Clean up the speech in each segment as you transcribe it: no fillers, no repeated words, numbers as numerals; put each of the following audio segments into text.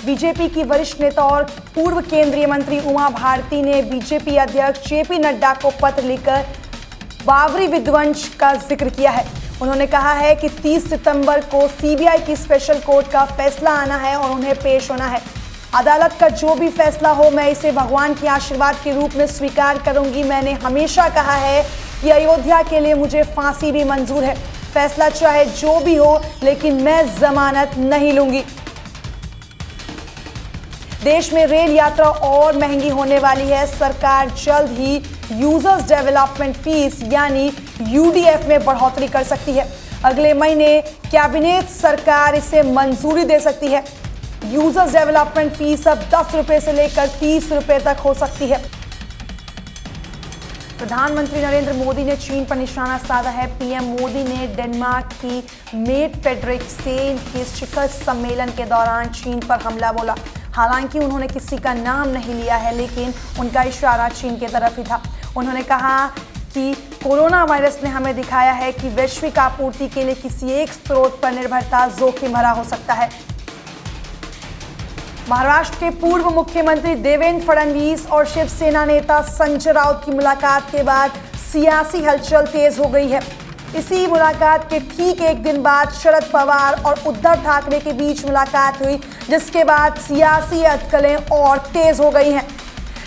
BJP की वरिष्ठ नेता और पूर्व केंद्रीय मंत्री उमा भारती ने बीजेपी अध्यक्ष जेपी नड्डा को पत्र लिखकर बाबरी विध्वंस का जिक्र किया है। उन्होंने कहा है कि 30 सितंबर को सीबीआई की स्पेशल कोर्ट का फैसला आना है और उन्हें पेश होना है। अदालत का जो भी फैसला हो, मैं इसे भगवान के आशीर्वाद के रूप में स्वीकार करूंगी। मैंने हमेशा कहा है कि अयोध्या के लिए मुझे फांसी भी मंजूर है। फैसला चाहे जो भी हो, लेकिन मैं जमानत नहीं लूंगी। देश में रेल यात्रा और महंगी होने वाली है। सरकार जल्द ही यूजर्स डेवलपमेंट फीस यानी यूडीएफ में बढ़ोतरी कर सकती है। अगले महीने कैबिनेट सरकार इसे मंजूरी दे सकती है। यूजर्स डेवलपमेंट फीस अब 10 रुपए से लेकर 30 रुपए तक हो सकती है। प्रधानमंत्री नरेंद्र मोदी ने चीन पर निशाना साधा है। पीएम मोदी ने डेनमार्क की मेट फ्रेडरिक्सेन के शिखर सम्मेलन के दौरान चीन पर हमला बोला। हालांकि उन्होंने किसी का नाम नहीं लिया है, लेकिन उनका इशारा चीन की तरफ ही था। उन्होंने कहा कि कोरोना वायरस ने हमें दिखाया है कि वैश्विक आपूर्ति के लिए किसी एक स्रोत पर निर्भरता जोखिम भरा हो सकता है। महाराष्ट्र के पूर्व मुख्यमंत्री देवेंद्र फडणवीस और शिवसेना नेता संजय राउत की मुलाकात के बाद सियासी हलचल तेज हो गई है। इसी मुलाकात के ठीक एक दिन बाद शरद पवार और उद्धव ठाकरे के बीच मुलाकात हुई, जिसके बाद सियासी अटकलें और तेज हो गई हैं।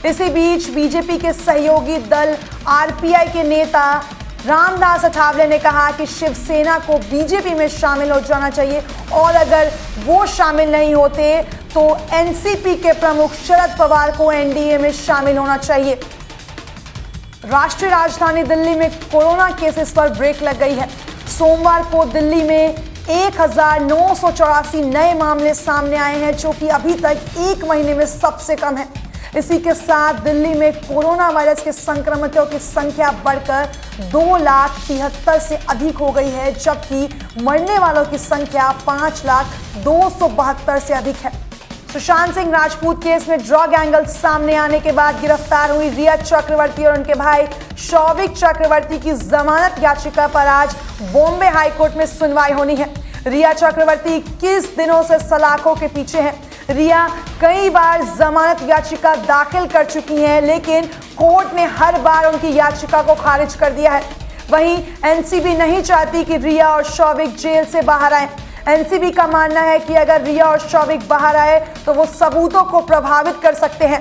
इसी बीच बीजेपी के सहयोगी दल आरपीआई के नेता रामदास अठावले ने कहा कि शिवसेना को बीजेपी में शामिल हो जाना चाहिए और अगर वो शामिल नहीं होते तो एनसीपी के प्रमुख शरद पवार को एनडीए में शामिल होना चाहिए। राष्ट्रीय राजधानी दिल्ली में कोरोना केसेस पर ब्रेक लग गई है। सोमवार को दिल्ली में 1984 नए मामले सामने आए हैं, जो कि अभी तक एक महीने में सबसे कम है। इसी के साथ दिल्ली में कोरोना वायरस के संक्रमितों की संख्या बढ़कर 2,73,000 से अधिक हो गई है, जबकि मरने वालों की संख्या 5,02,72 से अधिक है। सुशांत सिंह राजपूत केस में ड्रग एंगल सामने आने के बाद गिरफ्तार हुई रिया चक्रवर्ती और उनके भाई शौविक चक्रवर्ती की जमानत याचिका पर आज बॉम्बे हाईकोर्ट में सुनवाई होनी है। रिया चक्रवर्ती 21 दिनों से सलाखों के पीछे हैं। रिया कई बार जमानत याचिका दाखिल कर चुकी हैं, लेकिन कोर्ट ने हर बार उनकी याचिका को खारिज कर दिया है। वहीं एनसीबी नहीं चाहती कि रिया और शौविक जेल से बाहर आए। एनसीबी का मानना है कि अगर रिया और शौविक बाहर आए तो वो सबूतों को प्रभावित कर सकते हैं।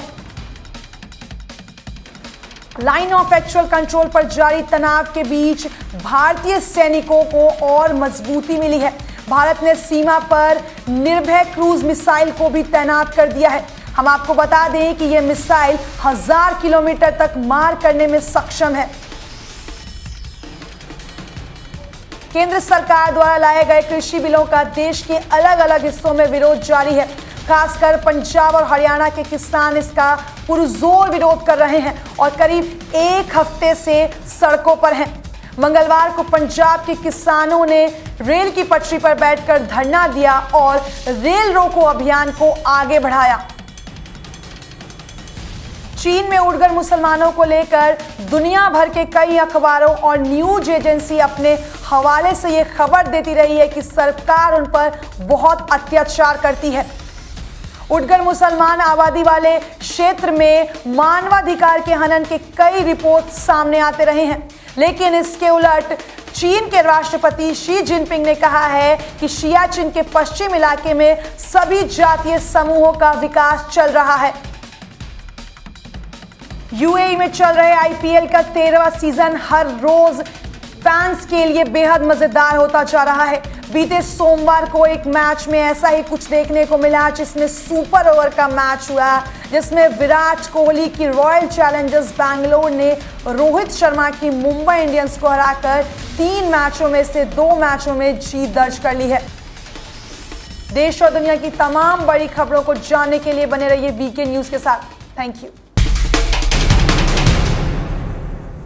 लाइन ऑफ एक्चुअल कंट्रोल पर जारी तनाव के बीच भारतीय सैनिकों को और मजबूती मिली है। भारत ने सीमा पर निर्भय क्रूज मिसाइल को भी तैनात कर दिया है। हम आपको बता दें कि यह मिसाइल 1000 किलोमीटर तक मार करने में सक्षम है। केंद्र सरकार द्वारा लाए गए कृषि बिलों का देश के अलग अलग हिस्सों में विरोध जारी है। खासकर पंजाब और हरियाणा के किसान इसका पुरजोर विरोध कर रहे हैं और करीब एक हफ्ते से सड़कों पर हैं। मंगलवार को पंजाब के किसानों ने रेल की पटरी पर बैठकर धरना दिया और रेल रोको अभियान को आगे बढ़ाया। चीन में उइगर मुसलमानों को लेकर दुनिया भर के कई अखबारों और न्यूज एजेंसी अपने हवाले से ये खबर देती रही है कि सरकार उन पर बहुत अत्याचार करती है। उइगर मुसलमान आबादी वाले क्षेत्र में मानवाधिकार के हनन के कई रिपोर्ट सामने आते रहे हैं, लेकिन इसके उलट चीन के राष्ट्रपति शी जिनपिंग ने कहा है कि सियाचिन के पश्चिम इलाके में सभी जातीय समूहों का विकास चल रहा है। यूएई में चल रहे आईपीएल का 13वां सीजन हर रोज फैंस के लिए बेहद मजेदार होता जा रहा है। बीते सोमवार को एक मैच में ऐसा ही कुछ देखने को मिला, जिसमें सुपर ओवर का मैच हुआ, जिसमें विराट कोहली की रॉयल चैलेंजर्स बैंगलोर ने रोहित शर्मा की मुंबई इंडियंस को हराकर 3 मैचों में से 2 मैचों में जीत दर्ज कर ली है। देश और दुनिया की तमाम बड़ी खबरों को जानने के लिए बने रहिए वीके न्यूज के साथ। Thank you.